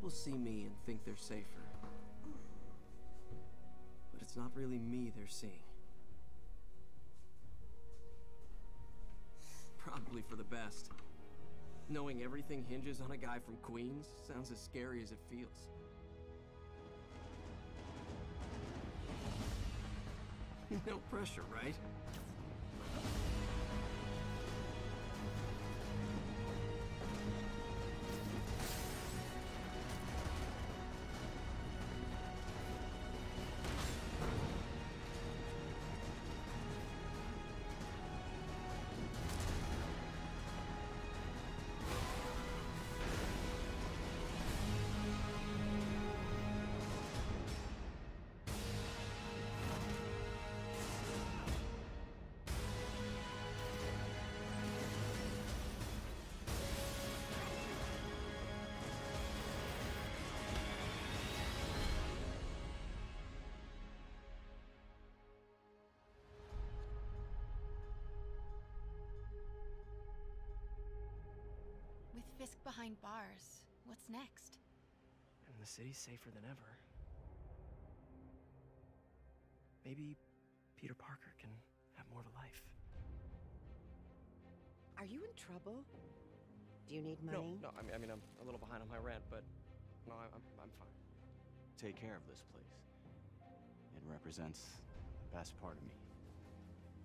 People see me and think they're safer. But it's not really me they're seeing. Probably for the best. Knowing everything hinges on a guy from Queens sounds as scary as it feels. No pressure, right? With Fisk behind bars, what's next? And the city's safer than ever. Maybe Peter Parker can have more of a life. Are you in trouble? Do you need money? No, I mean, I'm a little behind on my rent, but no, I'm fine. Take care of this place. It represents the best part of me.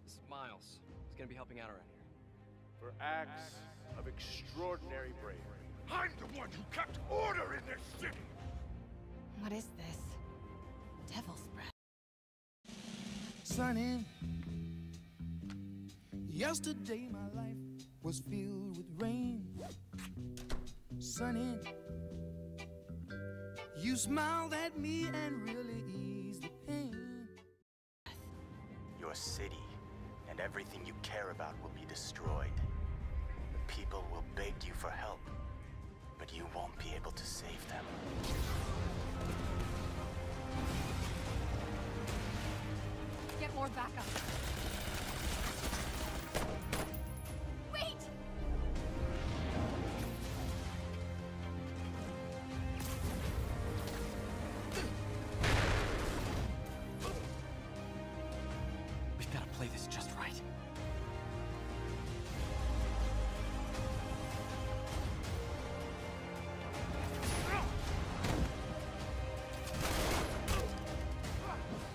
This is Miles. He's gonna be helping out around here. For acts of extraordinary bravery. I'm the one who kept order in this city! What is this? Devil's breath. Sunny, yesterday my life was filled with rain. Sunny, you smiled at me and really eased the pain. Your city and everything you care about will be destroyed. The people will beg you for help, but you won't be able to save them. Get more backup. Wait! We've got to play this just right.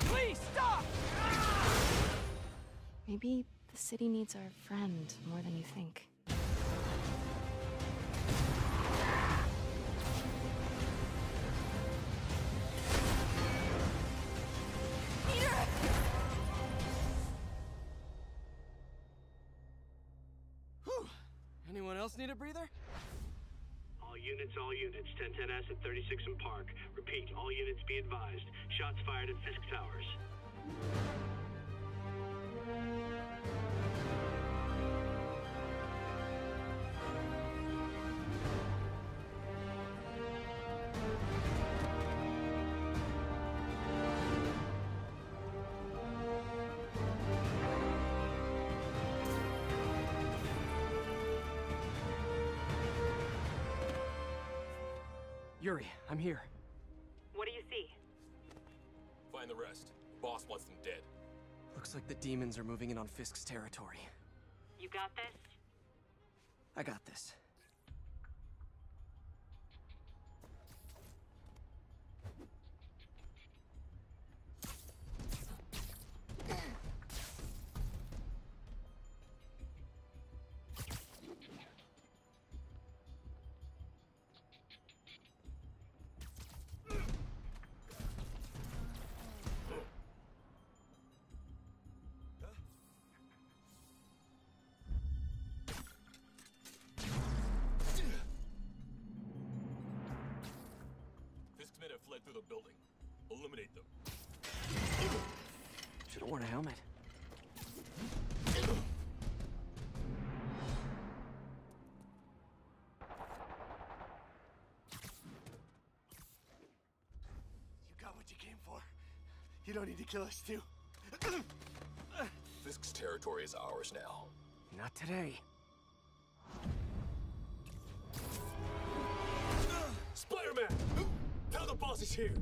Please stop! Maybe the city needs our friend more than you think. Whew. Anyone else need a breather? All units, 1010S at 36 and Park. Repeat, all units be advised. Shots fired at Fisk Towers. Yuri, I'm here. What do you see? Find the rest. Boss wants them dead. Looks like the demons are moving in on Fisk's territory. You got this? I got this. Fisk's men have fled through the building. Eliminate them. Should have worn a helmet. You got what you came for. You don't need to kill us too. Fisk's territory is ours now. Not today. Spider-Man! Tell the boss is here!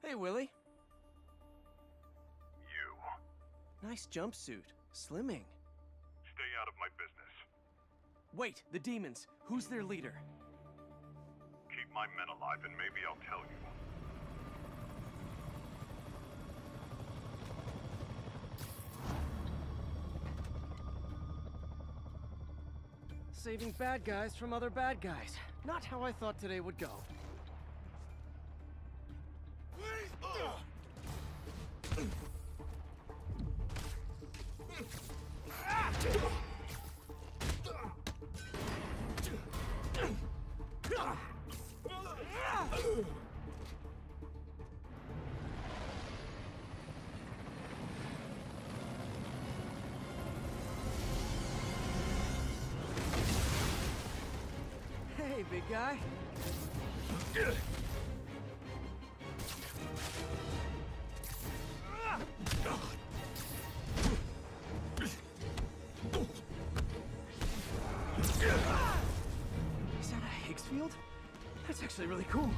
Hey, Willie. You. Nice jumpsuit. Slimming. Stay out of my business. Wait, the demons. Who's their leader? Keep my men alive and maybe I'll tell you. Saving bad guys from other bad guys. Not how I thought today would go. Hey, big guy. Is that a Higgs field? That's actually really cool.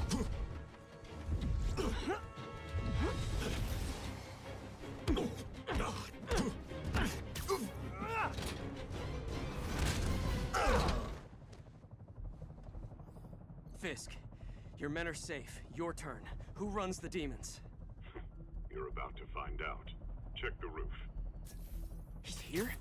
Fisk, your men are safe. Your turn. Who runs the demons? You're about to find out. Check the roof. He's here?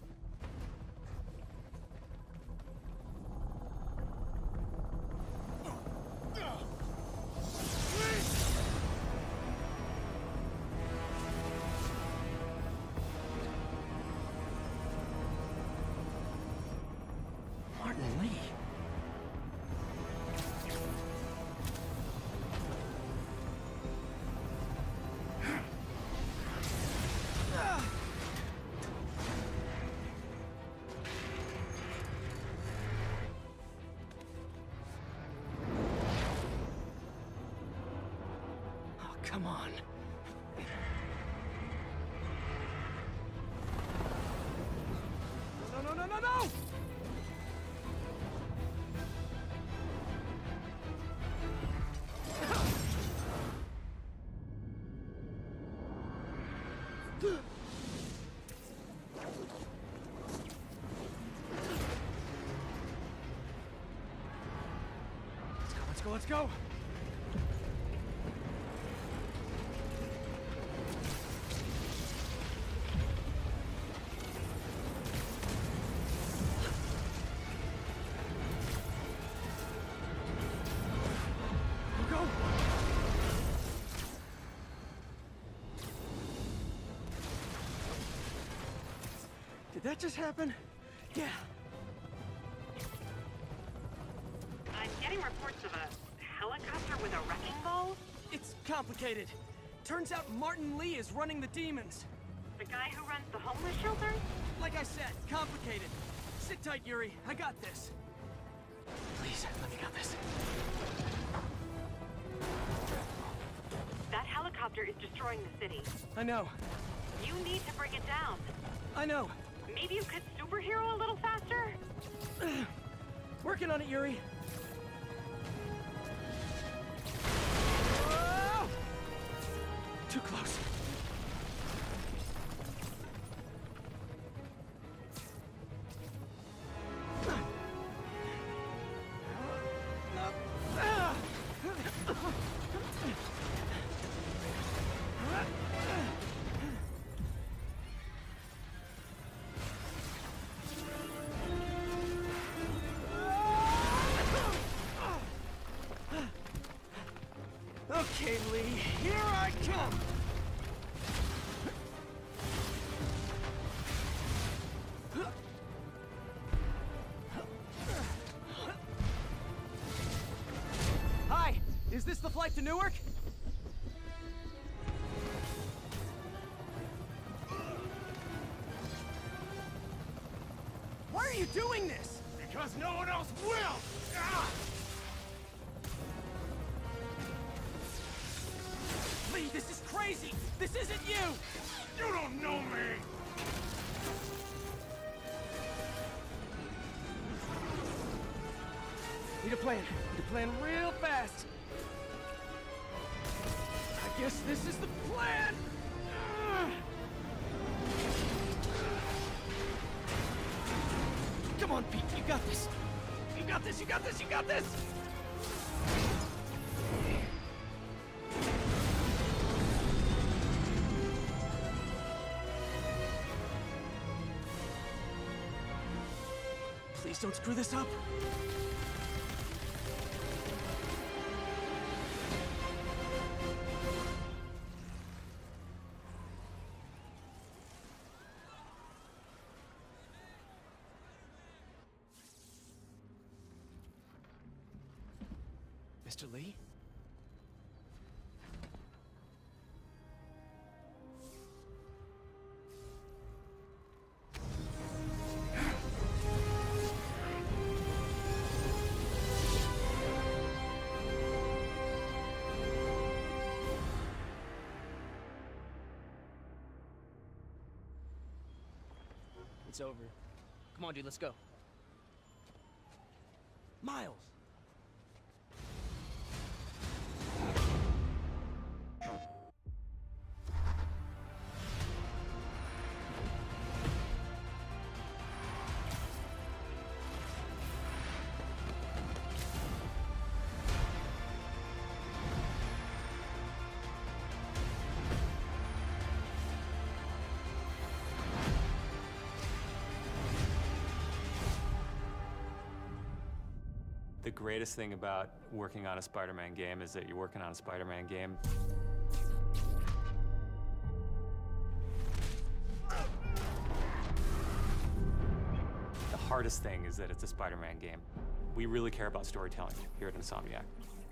Martin Lee. Oh, come on. No, no, no, no, no! Let's go, let's go! Go! Did that just happen? Yeah. I'm getting reports of a helicopter with a wrecking ball. It's complicated. Turns out Martin Lee is running the demons. The guy who runs the homeless shelter? Like I said, complicated. Sit tight, Yuri. I got this. Please, let me got this. That helicopter is destroying the city. I know. You need to bring it down. I know. Maybe you could superhero a little faster? Working on it, Yuri. Too close. Okay, Lee, here I come! Is this the flight to Newark? Why are you doing this? Because no one else will! Ah! Lee, this is crazy! This isn't you! You don't know me! Need a plan. Need a plan real fast. I guess this is the plan! Come on, Pete, you got this! You got this, you got this, you got this! Please don't screw this up! Mr. Lee? It's over. Come on, dude, let's go. Miles! The greatest thing about working on a Spider-Man game is that you're working on a Spider-Man game. The hardest thing is that it's a Spider-Man game. We really care about storytelling here at Insomniac.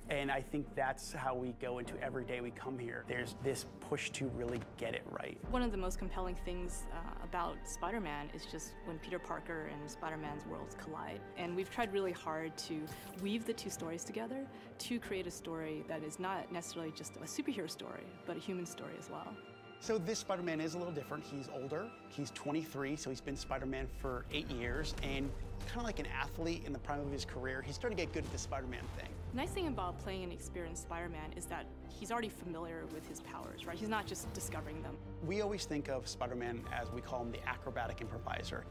And I think that's how we go into every day we come here. There's this push to really get it right. One of the most compelling things about Spider-Man is just when Peter Parker and Spider-Man's worlds collide. And we've tried really hard to weave the two stories together to create a story that is not necessarily just a superhero story, but a human story as well. So this Spider-Man is a little different. He's older, he's 23, so he's been Spider-Man for 8 years, and kind of like an athlete in the prime of his career, he's starting to get good at the Spider-Man thing. The nice thing about playing an experienced Spider-Man is that he's already familiar with his powers, right? He's not just discovering them. We always think of Spider-Man as, we call him, the acrobatic improviser.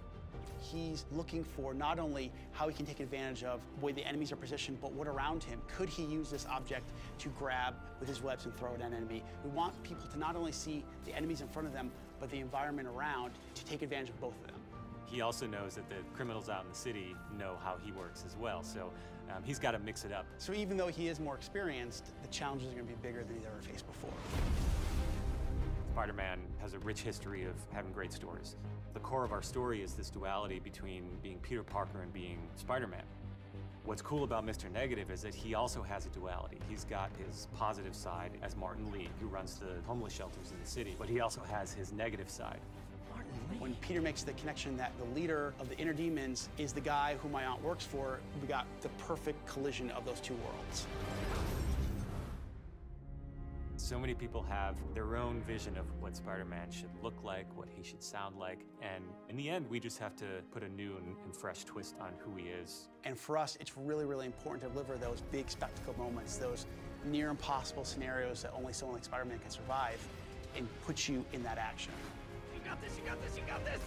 He's looking for not only how he can take advantage of the way the enemies are positioned, but what around him. Could he use this object to grab with his webs and throw at an enemy? We want people to not only see the enemies in front of them, but the environment around to take advantage of both of them. He also knows that the criminals out in the city know how he works as well, so he's got to mix it up. So even though he is more experienced, the challenges are going to be bigger than he's ever faced before. Spider-Man has a rich history of having great stories. The core of our story is this duality between being Peter Parker and being Spider-Man. What's cool about Mr. Negative is that he also has a duality. He's got his positive side as Martin Lee, who runs the homeless shelters in the city, but he also has his negative side. When Peter makes the connection that the leader of the inner demons is the guy who my aunt works for, we got the perfect collision of those two worlds. So many people have their own vision of what Spider-Man should look like, what he should sound like, and in the end, we just have to put a new and fresh twist on who he is. And for us, it's really, really important to deliver those big spectacle moments, those near impossible scenarios that only someone like Spider-Man can survive, and put you in that action. You got this, you got this, you got this!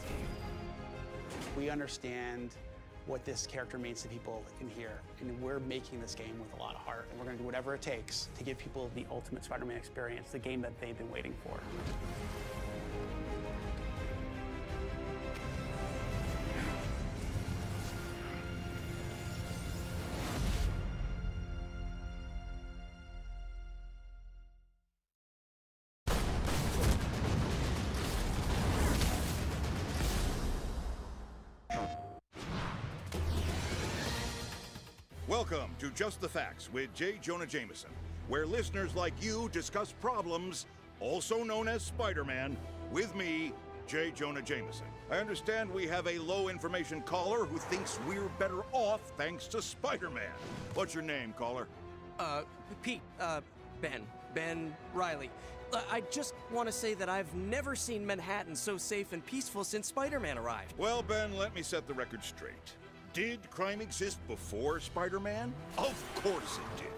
We understand what this character means to people in here, and we're making this game with a lot of heart, and we're going to do whatever it takes to give people the ultimate Spider-Man experience, the game that they've been waiting for. Welcome to Just the Facts with J. Jonah Jameson, where listeners like you discuss problems, also known as Spider-Man, with me, J. Jonah Jameson. I understand we have a low-information caller who thinks we're better off thanks to Spider-Man. What's your name, caller? Pete, Ben Riley. I just want to say that I've never seen Manhattan so safe and peaceful since Spider-Man arrived. Well, Ben, let me set the record straight. Did crime exist before Spider-Man? Of course it did.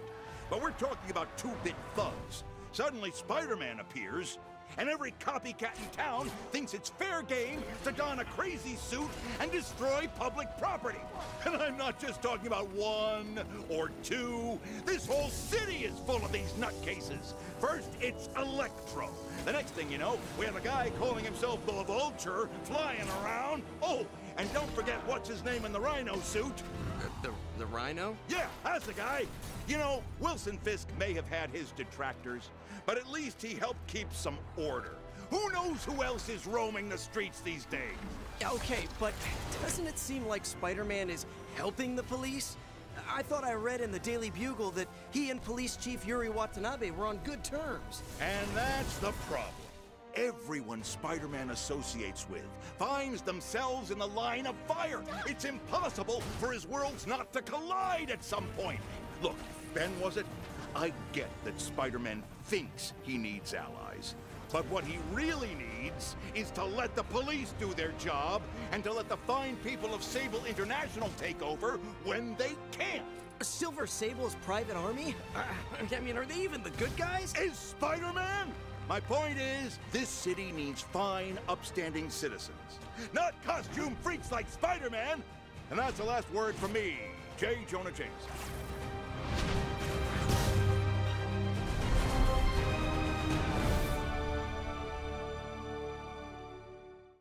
But we're talking about two-bit thugs. Suddenly Spider-Man appears, and every copycat in town thinks it's fair game to don a crazy suit and destroy public property. And I'm not just talking about one or two. This whole city is full of these nutcases. First, it's Electro. The next thing you know, we have a guy calling himself the Vulture flying around. Oh, and don't forget what's his name in the Rhino suit. The Rhino? Yeah, that's the guy. You know, Wilson Fisk may have had his detractors, but at least he helped keep some order. Who knows who else is roaming the streets these days? Okay, but doesn't it seem like Spider-Man is helping the police? I thought I read in the Daily Bugle that he and Police Chief Yuri Watanabe were on good terms. And that's the problem. Everyone Spider-Man associates with finds themselves in the line of fire. It's impossible for his worlds not to collide at some point. Look, Ben, was it? I get that Spider-Man thinks he needs allies. But what he really needs is to let the police do their job and to let the fine people of Sable International take over when they can. Silver Sable's private army? I mean, are they even the good guys? Is Spider-Man? My point is, this city needs fine, upstanding citizens, not costume freaks like Spider-Man. And that's the last word from me, J. Jonah Jameson.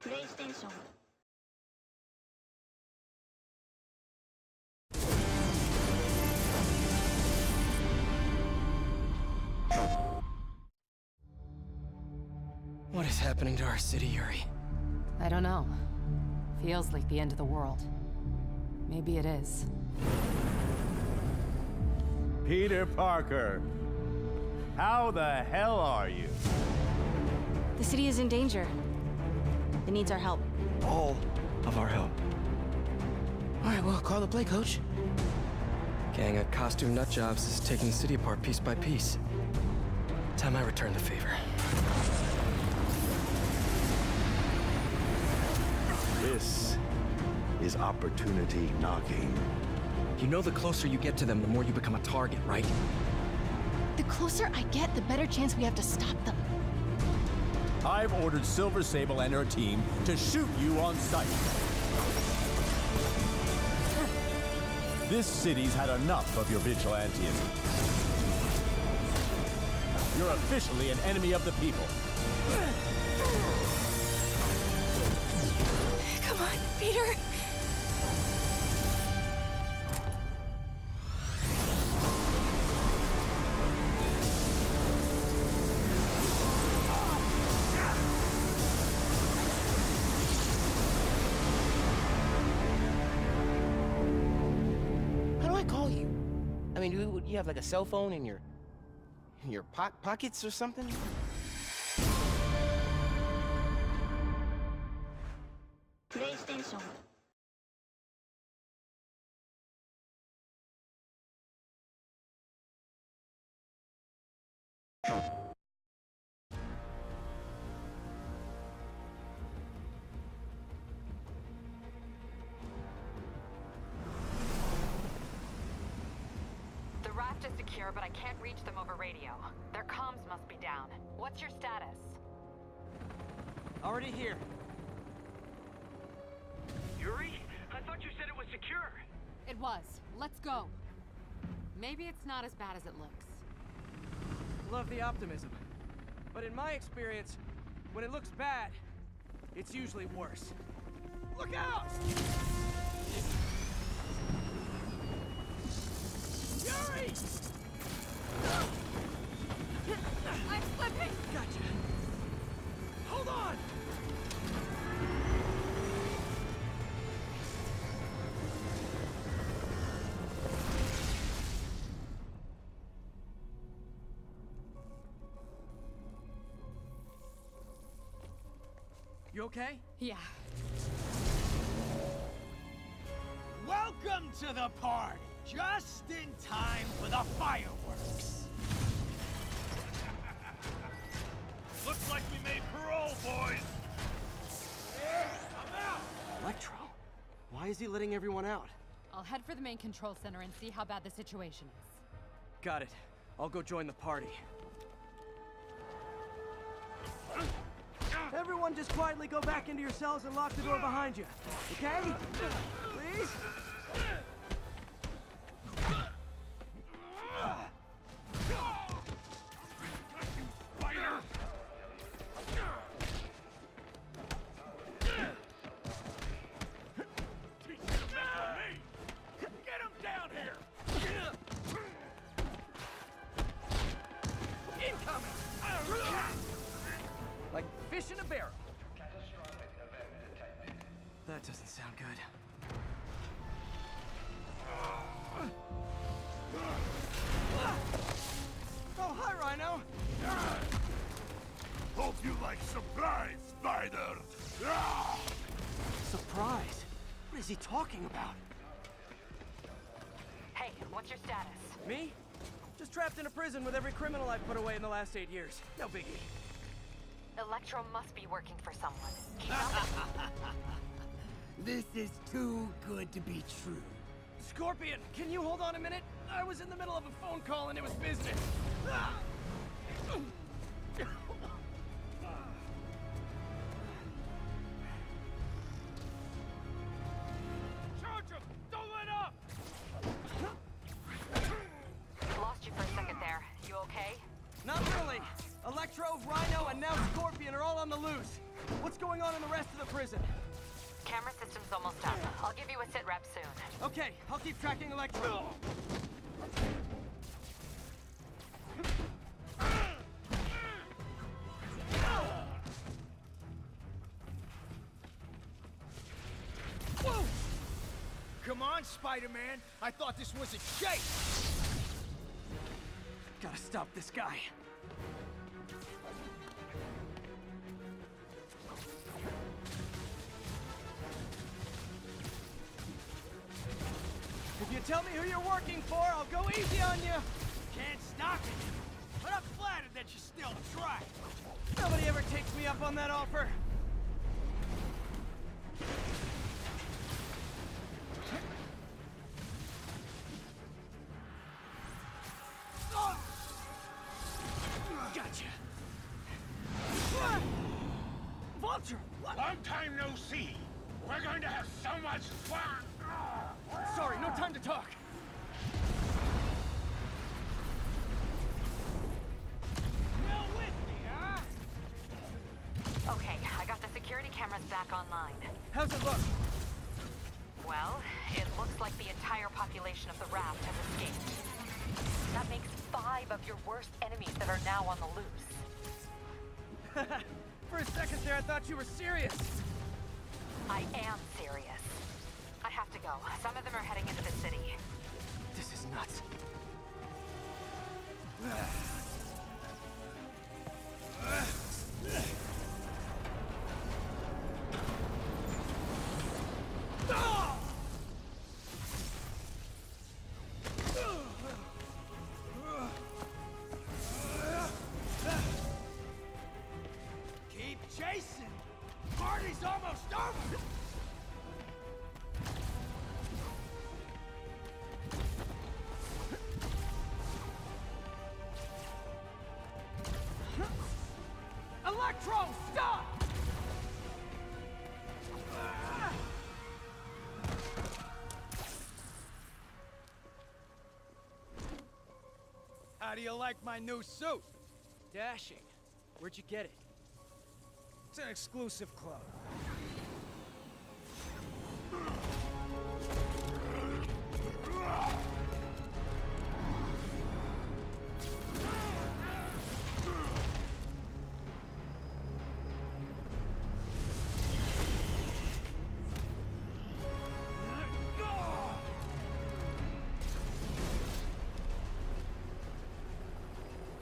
PlayStation. What is happening to our city, Yuri? I don't know. Feels like the end of the world. Maybe it is. Peter Parker, how the hell are you? The city is in danger. It needs our help. All of our help. All right, well, call the play, coach. Gang of costume nutjobs is taking the city apart piece by piece. Time I return the favor. This is opportunity knocking. You know the closer you get to them, the more you become a target, right? The closer I get, the better chance we have to stop them. I've ordered Silver Sable and her team to shoot you on sight. This city's had enough of your vigilantism. You're officially an enemy of the people. Come on, Peter. How do I call you? I mean, do you have like a cell phone in your pockets or something? PlayStation. The raft is secure, but I can't reach them over radio. Their comms must be down. What's your status? Already here. Yuri? I thought you said it was secure. It was. Let's go. Maybe it's not as bad as it looks. Love the optimism. But in my experience, when it looks bad, it's usually worse. Look out! Yuri! I'm slipping! Gotcha. Hold on! You okay? Yeah. Welcome to the party! Just in time for the fireworks! Looks like we made parole, boys! I'm out! Electro? Why is he letting everyone out? I'll head for the main control center and see how bad the situation is. Got it. I'll go join the party. Everyone just quietly go back into your cells and lock the door behind you. Okay? Please? Spider! Get him down here! Incoming! Like fish in a barrel. That doesn't sound good. Oh, hi, Rhino! Hope you like surprise, Spider! Surprise? What is he talking about? Hey, what's your status? Me? Just trapped in a prison with every criminal I've put away in the last 8 years. No biggie. Electro must be working for someone. He's not This is too good to be true. Scorpion, can you hold on a minute? I was in the middle of a phone call and it was business. Charge him! Don't let up! Lost you for a second there. You okay? Not really. Electro, Rhino, and now Scorpion are all on the loose. What's going on in the rest of the prison? Camera system's almost done. I'll give you a sit rep soon. Okay, I'll keep tracking Electro. Whoa! Come on, Spider-Man. I thought this was a chase. Gotta stop this guy. If you tell me who you're working for, I'll go easy on you. Can't stop it. But I'm flattered that you still try. Nobody ever takes me up on that offer. Gotcha. Vulture! What? Long time no see. We're going to have so much fun. Sorry, no time to talk. Still with me, huh? Okay, I got the security cameras back online. How's it look? Well, it looks like the entire population of the raft has escaped. That makes 5 of your worst enemies that are now on the loose. For a second there, I thought you were serious. I am serious. I have to go. Some of them are heading into the city. This is nuts. Keep chasing. Party's almost over. Electro, stop! How do you like my new suit? Dashing. Where'd you get it? It's an exclusive club.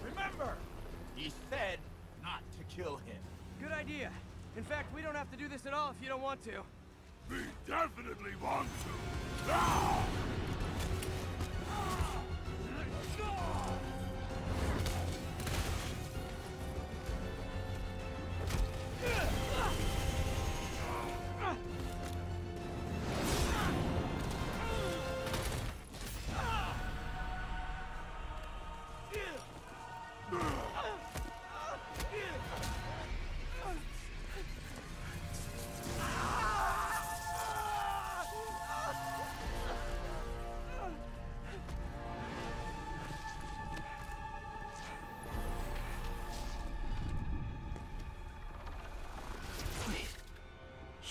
Remember, he said not to kill him. Good idea. In fact, we don't have to do this at all if you don't want to. We definitely want to. Ah!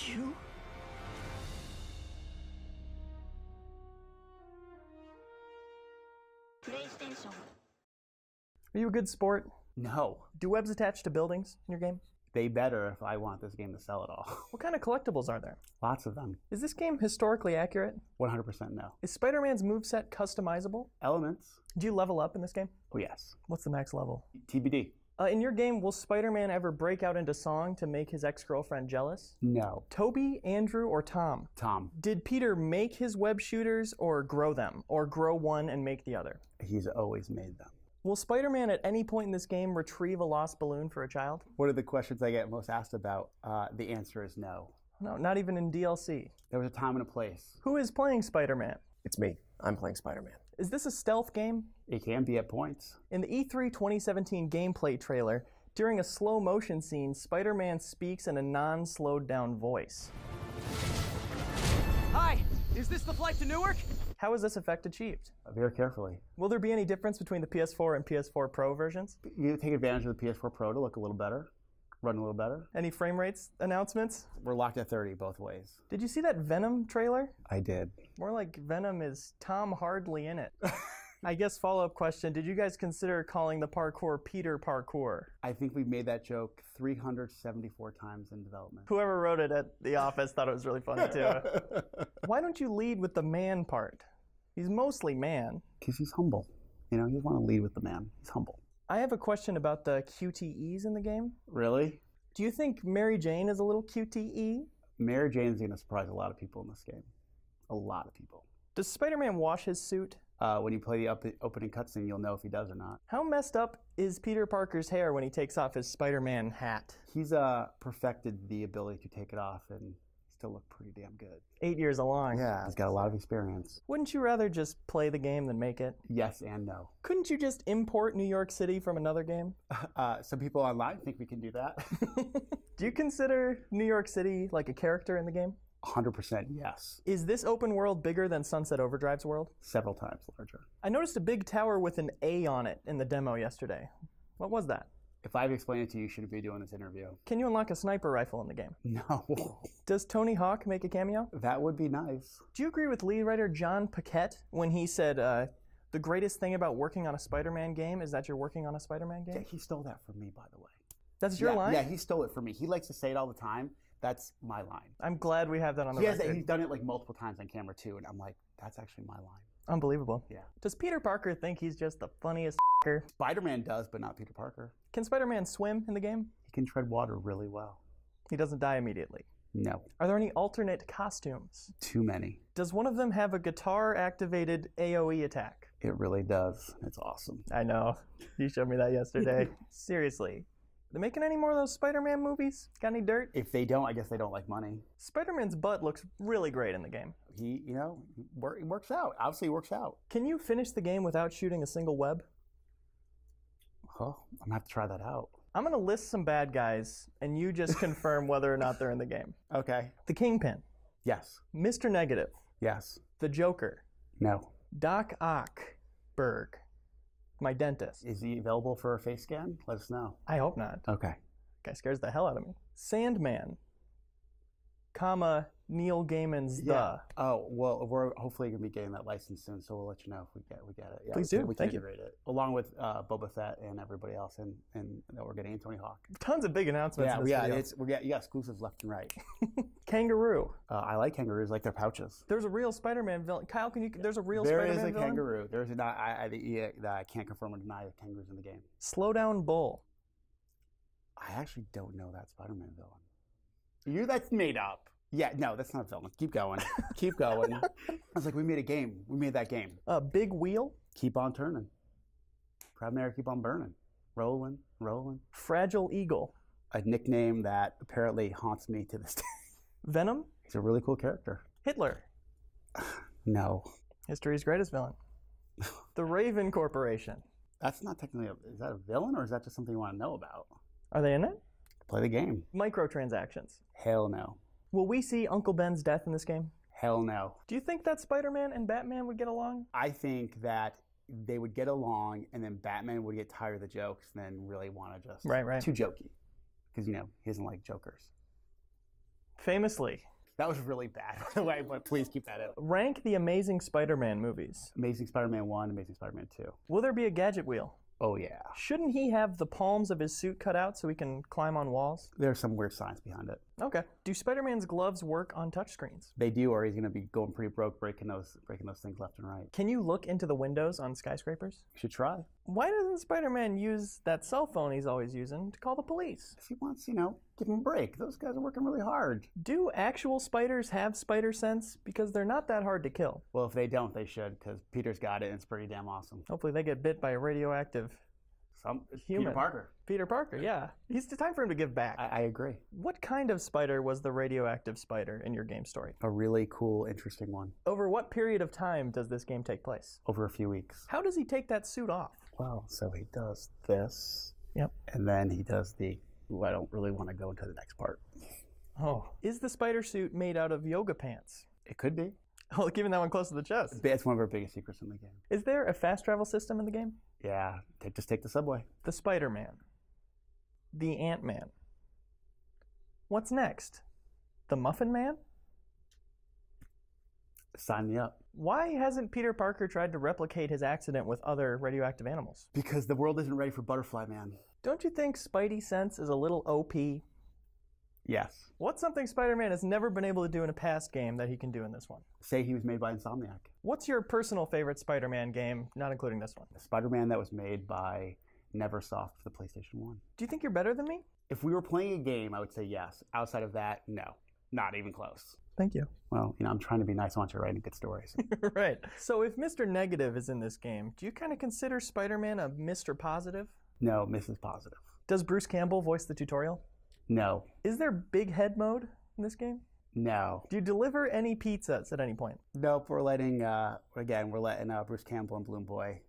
You? Are you a good sport? No. Do webs attach to buildings in your game? They better if I want this game to sell at all. What kind of collectibles are there? Lots of them. Is this game historically accurate? 100% no. Is Spider-Man's moveset customizable? Elements. Do you level up in this game? Oh, yes. What's the max level? TBD. In your game, will Spider-Man ever break out into song to make his ex-girlfriend jealous? No. Toby, Andrew, or Tom? Tom. Did Peter make his web shooters or grow them? Or grow one and make the other? He's always made them. Will Spider-Man at any point in this game retrieve a lost balloon for a child? What are the questions I get most asked about? The answer is no. No, not even in DLC. There was a time and a place. Who is playing Spider-Man? It's me. I'm playing Spider-Man. Is this a stealth game? It can be at points. In the E3 2017 gameplay trailer, during a slow motion scene, Spider-Man speaks in a non-slowed down voice. Hi! Is this the flight to Newark? How is this effect achieved? Very carefully. Will there be any difference between the PS4 and PS4 Pro versions? You take advantage of the PS4 Pro to look a little better, run a little better. Any frame rates announcements? We're locked at 30 both ways. Did you see that Venom trailer? I did. More like Venom is Tom Hardly in it. I guess follow-up question, did you guys consider calling the parkour Peter Parkour? I think we've made that joke 374 times in development. Whoever wrote it at the office thought it was really funny too. Why don't you lead with the man part? He's mostly man. Because he's humble. You know, you want to lead with the man. He's humble. I have a question about the QTEs in the game. Really? Do you think Mary Jane is a little QTE? Mary Jane's going to surprise a lot of people in this game. A lot of people. Does Spider-Man wash his suit? When you play the opening cutscene, you'll know if he does or not. How messed up is Peter Parker's hair when he takes off his Spider-Man hat? He's perfected the ability to take it off and still look pretty damn good. 8 years along. Yeah, he's got a lot of experience. Wouldn't you rather just play the game than make it? Yes and no. Couldn't you just import New York City from another game? Some people online think we can do that. Do you consider New York City like a character in the game? 100% yes. Is this open world bigger than Sunset Overdrive's world? Several times larger. I noticed a big tower with an A on it in the demo yesterday. What was that? If I've explained it to you, you shouldn't be doing this interview. Can you unlock a sniper rifle in the game? No. Does Tony Hawk make a cameo? That would be nice. Do you agree with lead writer John Paquette when he said, the greatest thing about working on a Spider-Man game is that you're working on a Spider-Man game? Yeah, he stole that from me, by the way. That's your line? Yeah, he stole it from me. He likes to say it all the time. That's my line. I'm glad we have that on the record. He's done it like multiple times on camera too, and I'm like, that's actually my line. Unbelievable. Yeah. Does Peter Parker think he's just the funniest Spider-Man does, but not Peter Parker. Can Spider-Man swim in the game? He can tread water really well. He doesn't die immediately? No. Are there any alternate costumes? Too many. Does one of them have a guitar-activated AoE attack? It really does. It's awesome. I know. You showed me that yesterday. Seriously. They making any more of those Spider-Man movies? Got any dirt? If they don't, I guess they don't like money. Spider-Man's butt looks really great in the game. He, you know, it works out. Obviously, it works out. Can you finish the game without shooting a single web? Oh, I'm gonna have to try that out. I'm gonna list some bad guys, and you just confirm whether or not they're in the game. Okay. The Kingpin. Yes. Mr. Negative. Yes. The Joker. No. Doc Ockberg. My dentist. Is he available for a face scan? Let us know. I hope not. Okay. Guy scares the hell out of me. Sandman. Comma, Neil Gaiman's The. Oh, well, we're hopefully going to be getting that license soon, so we'll let you know if we get it. Yeah, Please do. We can Thank you. integrate it. Along with Boba Fett and everybody else, and that we're getting Tony Hawk. Tons of big announcements in this video. You got exclusives left and right. Kangaroo. I like kangaroos, like their pouches. There's a real Spider-Man villain. Kyle, there's a real Spider-Man villain? There is a kangaroo. There's not. I can't confirm or deny the kangaroos in the game. Slow Down Bull. I actually don't know that Spider-Man villain. That's made up. Yeah, no, that's not a villain. Keep going. Keep going. I was like, we made a game. We made that game. A big wheel? Keep on turning. Proud Mary, keep on burning. Rolling, rolling. Fragile Eagle. A nickname that apparently haunts me to this day. Venom? He's a really cool character. Hitler. No. History's greatest villain. The Raven Corporation. That's not technically is that a villain or is that just something you want to know about? Are they in it? Play the game. Microtransactions. Hell no. Will we see Uncle Ben's death in this game? Hell no. Do you think that Spider-Man and Batman would get along? I think that they would get along and then Batman would get tired of the jokes and then really want to just... Right. Too jokey. Because, he doesn't like jokers. Famously. That was really bad, by the way, but please keep that in. Rank the Amazing Spider-Man movies. Amazing Spider-Man 1, Amazing Spider-Man 2. Will there be a gadget wheel? Oh, yeah. Shouldn't he have the palms of his suit cut out so he can climb on walls? There's some weird science behind it. Okay. Do Spider-Man's gloves work on touchscreens? They do, or he's going to be going pretty broke, breaking those things left and right. Can you look into the windows on skyscrapers? You should try. Why doesn't Spider-Man use that cell phone he's always using to call the police? If he wants, give him a break. Those guys are working really hard. Do actual spiders have spider sense? Because they're not that hard to kill. Well, if they don't, they should, because Peter's got it, and it's pretty damn awesome. Hopefully they get bit by a radioactive human. Peter Parker. Peter Parker, yeah. It's time for him to give back. I agree. What kind of spider was the radioactive spider in your game story? A really cool, interesting one. Over what period of time does this game take place? Over a few weeks. How does he take that suit off? Well, so he does this. Yep. And then he does I don't really want to go into the next part. Oh. Is the spider suit made out of yoga pants? It could be. Oh, giving that one close to the chest. It's one of our biggest secrets in the game. Is there a fast travel system in the game? Yeah, just take the subway. The Spider-Man. The Ant-Man. What's next? The Muffin Man? Sign me up. Why hasn't Peter Parker tried to replicate his accident with other radioactive animals? Because the world isn't ready for Butterfly Man. Don't you think Spidey sense is a little OP? Yes. What's something Spider-Man has never been able to do in a past game that he can do in this one? Say he was made by Insomniac. What's your personal favorite Spider-Man game, not including this one? The Spider-Man that was made by Neversoft for the PlayStation 1. Do you think you're better than me? If we were playing a game, I would say yes. Outside of that, no. Not even close. Thank you. Well, I'm trying to be nice. I want you writing good stories. Right. So if Mr. Negative is in this game, do you kind of consider Spider-Man a Mr. Positive? No, Mrs. Positive. Does Bruce Campbell voice the tutorial? No. Is there big head mode in this game? No. Do you deliver any pizzas at any point? Nope. We're letting Bruce Campbell and Bloom Boy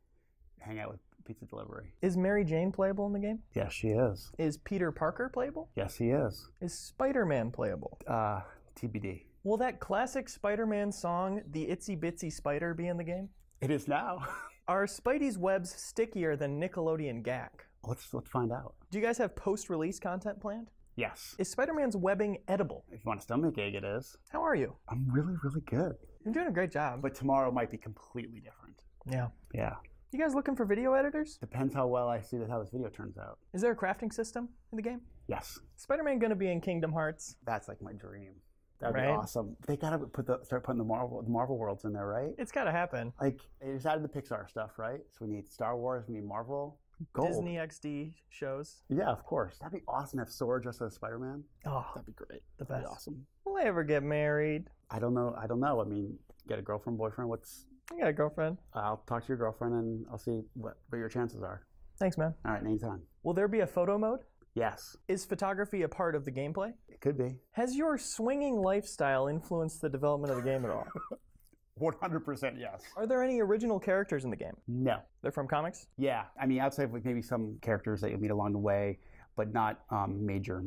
hang out with pizza delivery. Is Mary Jane playable in the game? Yes, she is. Is Peter Parker playable? Yes, he is. Is Spider-Man playable? TBD. Will that classic Spider-Man song, The Itsy Bitsy Spider, be in the game? It is now. Are Spidey's webs stickier than Nickelodeon GAC? Let's find out. Do you guys have post-release content planned? Yes. Is Spider-Man's webbing edible? If you want a stomach ache, it is. How are you? I'm really, really good. You're doing a great job. But tomorrow might be completely different. Yeah. Yeah. You guys looking for video editors? Depends how well I see how this video turns out. Is there a crafting system in the game? Yes. Spider-Man gonna be in Kingdom Hearts? That's like my dream. That'd be awesome. They gotta start putting the Marvel worlds in there, right? It's gotta happen. Like, they just added the Pixar stuff, right? So we need Star Wars, we need Marvel. Gold. Disney XD shows. Yeah, of course. That'd be awesome to have Sora dressed as Spider-Man. Oh, that'd be great. The That'd best. be awesome. Will I ever get married? I don't know. I mean, get a girlfriend, boyfriend. I got a girlfriend. I'll talk to your girlfriend and I'll see what your chances are. Thanks, man. All right, anytime. Will there be a photo mode? Yes. Is photography a part of the gameplay? It could be. Has your swinging lifestyle influenced the development of the game at all? 100% yes. Are there any original characters in the game? No. They're from comics? Yeah. I mean, outside of maybe some characters that you'll meet along the way, but not major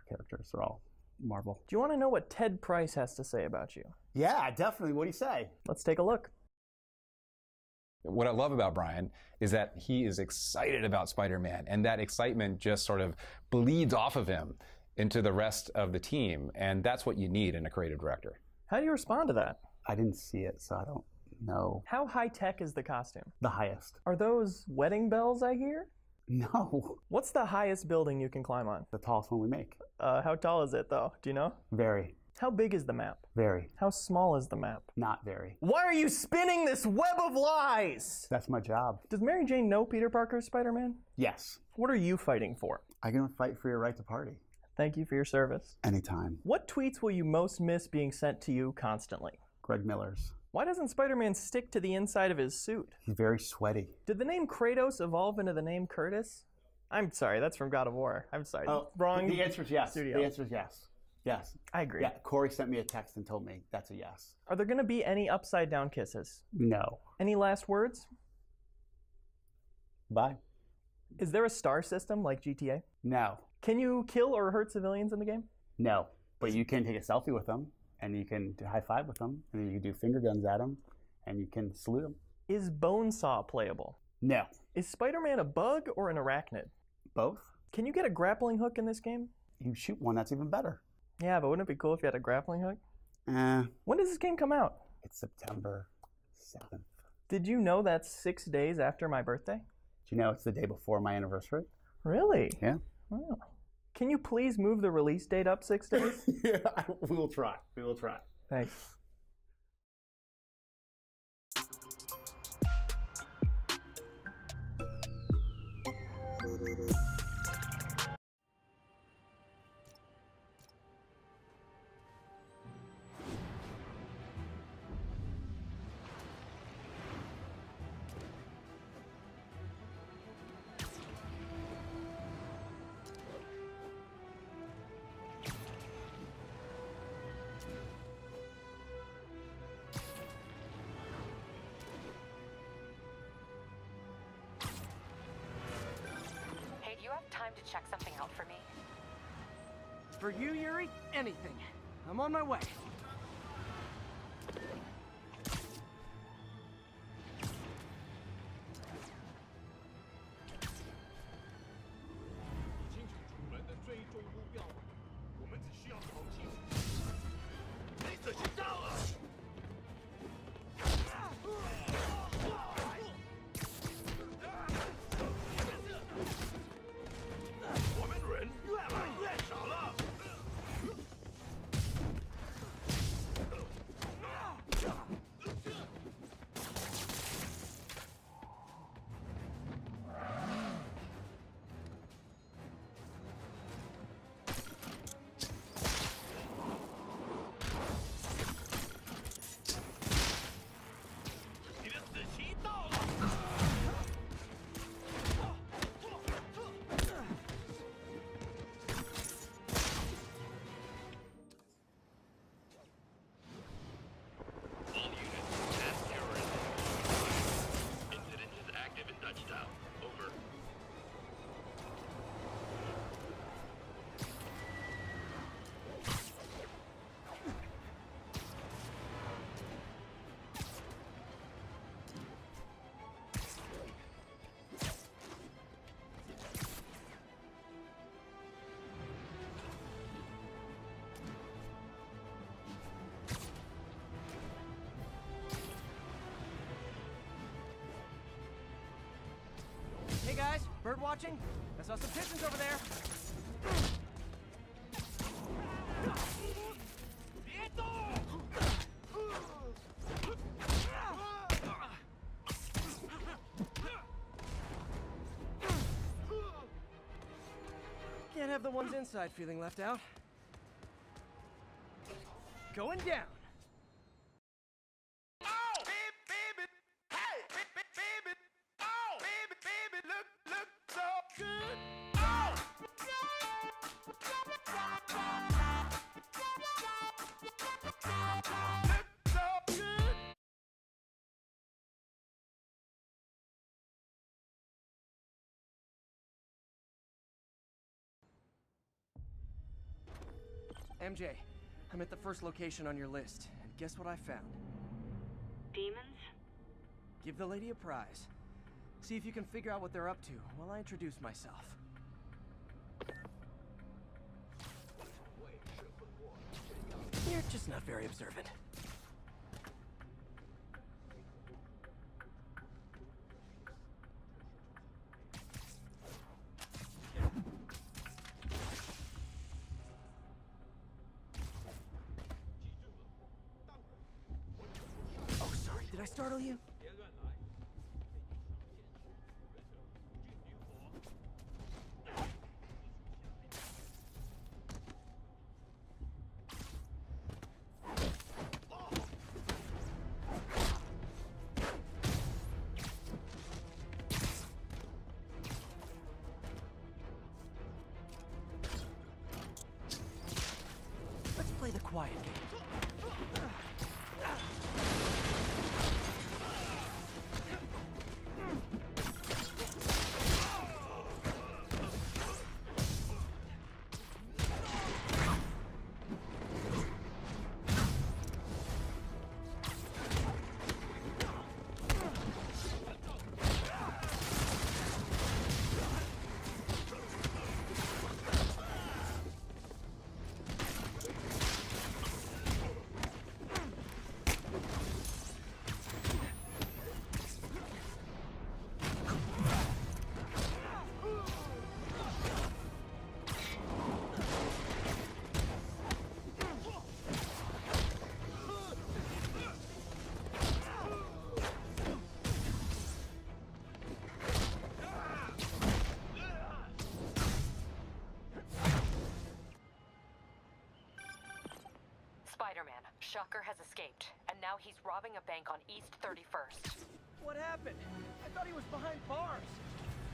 characters. They're all Marvel. Do you want to know what Ted Price has to say about you? Yeah, definitely. What do you say? Let's take a look. What I love about Brian is that he is excited about Spider-Man, and that excitement just sort of bleeds off of him into the rest of the team, and that's what you need in a creative director. How do you respond to that? I didn't see it, so I don't know. How high-tech is the costume? The highest. Are those wedding bells I hear? No. What's the highest building you can climb on? The tallest one we make. How tall is it, though? Do you know? Very. How big is the map? Very. How small is the map? Not very. Why are you spinning this web of lies? That's my job. Does Mary Jane know Peter Parker's Spider-Man? Yes. What are you fighting for? I'm going to fight for your right to party. Thank you for your service. Anytime. What tweets will you most miss being sent to you constantly? Greg Miller's. Why doesn't Spider-Man stick to the inside of his suit? He's very sweaty. Did the name Kratos evolve into the name Curtis? I'm sorry, that's from God of War. I'm sorry. Oh, Wrong. The answer is yes. Studio. The answer is yes. Yes. I agree. Yeah, Corey sent me a text and told me that's a yes. Are there going to be any upside down kisses? No. Any last words? Bye. Is there a star system like GTA? No. Can you kill or hurt civilians in the game? No. But you can take a selfie with them, and you can do high five with them, and then you can do finger guns at them, and you can salute them. Is Bonesaw playable? No. Is Spider-Man a bug or an arachnid? Both. Can you get a grappling hook in this game? You shoot one, that's even better. Yeah, but wouldn't it be cool if you had a grappling hook? When does this game come out? It's September 7th. Did you know that's 6 days after my birthday? Do you know it's the day before my anniversary? Really? Yeah. Oh. Can you please move the release date up 6 days? Yeah, we will try. We will try. Thanks. Time to check something out for me? For you, Yuri, anything. I'm on my way. Hey guys, bird watching? I saw some pigeons over there. Can't have the ones inside feeling left out. Going down. MJ, I'm at the first location on your list, and guess what I found? Demons? Give the lady a prize. See if you can figure out what they're up to while I introduce myself. You're just not very observant. Did I startle you? Shocker has escaped, and now he's robbing a bank on East 31st. What happened? I thought he was behind bars.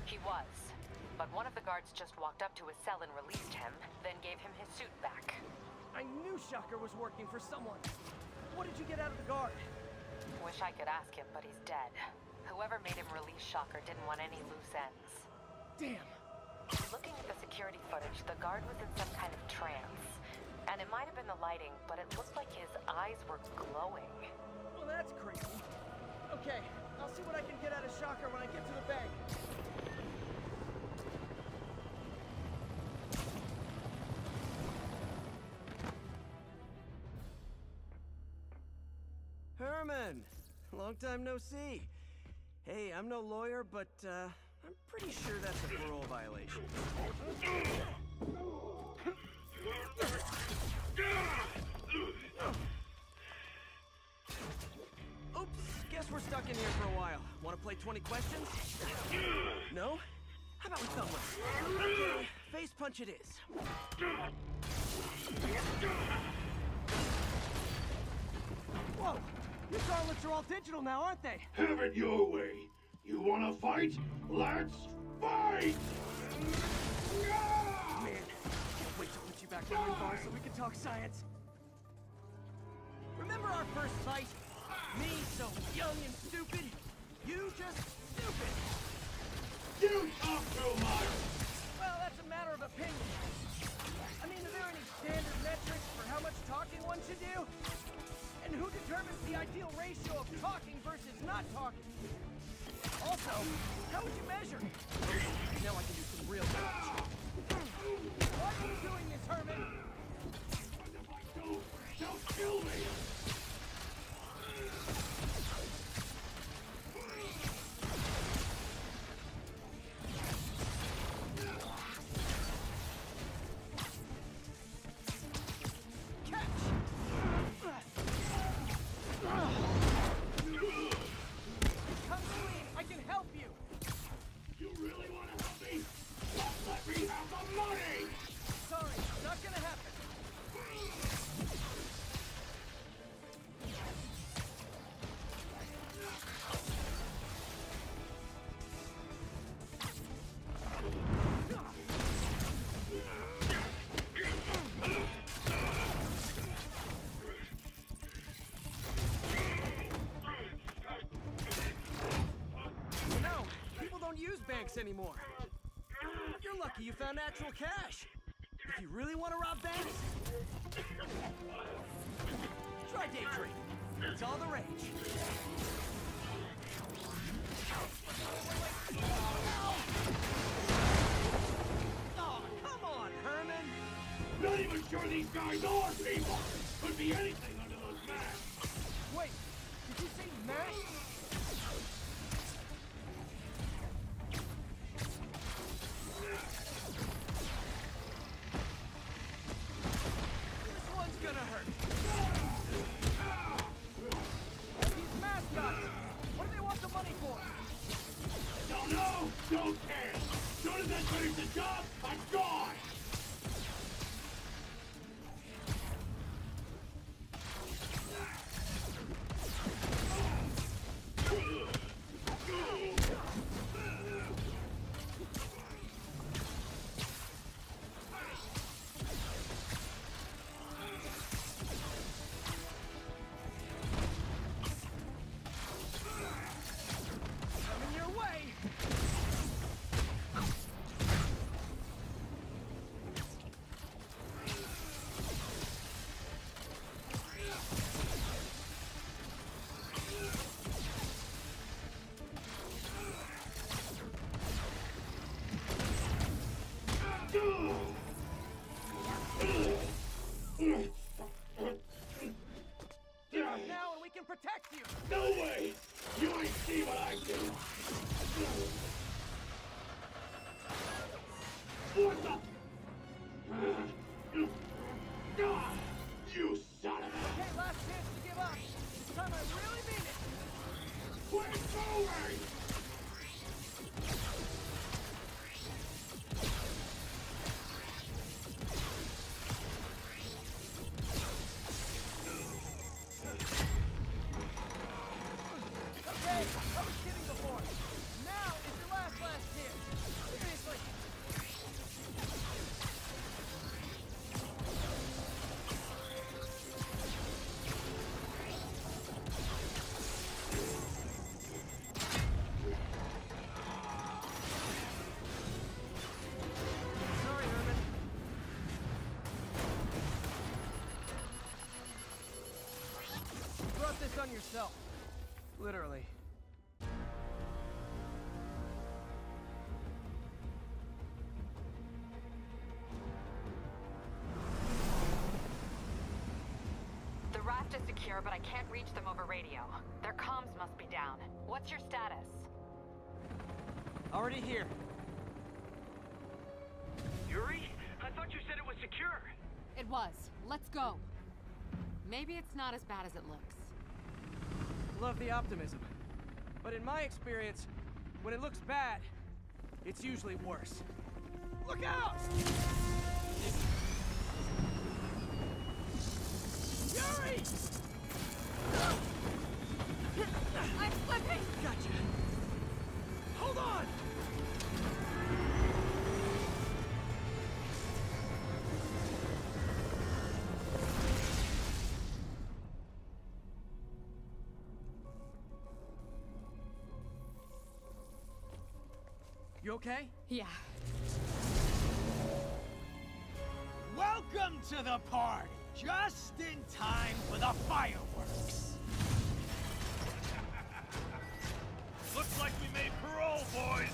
He was, but one of the guards just walked up to his cell and released him, then gave him his suit back. I knew Shocker was working for someone. What did you get out of the guard? Wish I could ask him, but he's dead. Whoever made him release Shocker didn't want any loose ends. Damn. Looking at the security footage, the guard was in some kind of trance. And it might have been the lighting, but it looked like his eyes were glowing. Well, that's crazy. Okay, I'll see what I can get out of Shocker when I get to the bank. Herman! Long time no see. Hey, I'm no lawyer, but I'm pretty sure that's a parole violation. Oops, guess we're stuck in here for a while. Want to play 20 questions? No? How about we thumb wrestle? Okay, face punch it is. Whoa! Your gauntlets are all digital now, aren't they? Have it your way. You wanna fight? Let's fight! Man, can't wait to put you back behind bars so we can talk science. Remember our first fight? Me so young and stupid, you just stupid. You talk too much! Well, that's a matter of opinion. I mean, are there any standard metrics for how much talking one should do? And who determines the ideal ratio of talking versus not talking? Also, how would you measure? Now I can do some real damage. Why are you doing this, Herman? Don't kill me! Anymore. You're lucky you found actual cash. If you really want to rob banks, try day trading. It's all the rage. Oh, come on, Herman. Not even sure these guys are people. Could be anything under those masks. Wait, did you say masks? Don't care! As soon as I finish the job, I'm gone! Coming your way! Now and we can protect you! No way! You ain't see what I do! What the? You son of a... Okay, last chance to give up. This time I really mean it. Quit moving! this on yourself. Literally. The raft is secure, but I can't reach them over radio. Their comms must be down. What's your status? Already here. Yuri? I thought you said it was secure. It was. Let's go. Maybe it's not as bad as it looks. Love the optimism. But in my experience, when it looks bad, it's usually worse. Look out! Yuri! I'm slipping! Gotcha. Hold on! You okay? Yeah. Welcome to the party! Just in time for the fireworks! Looks like we made parole, boys!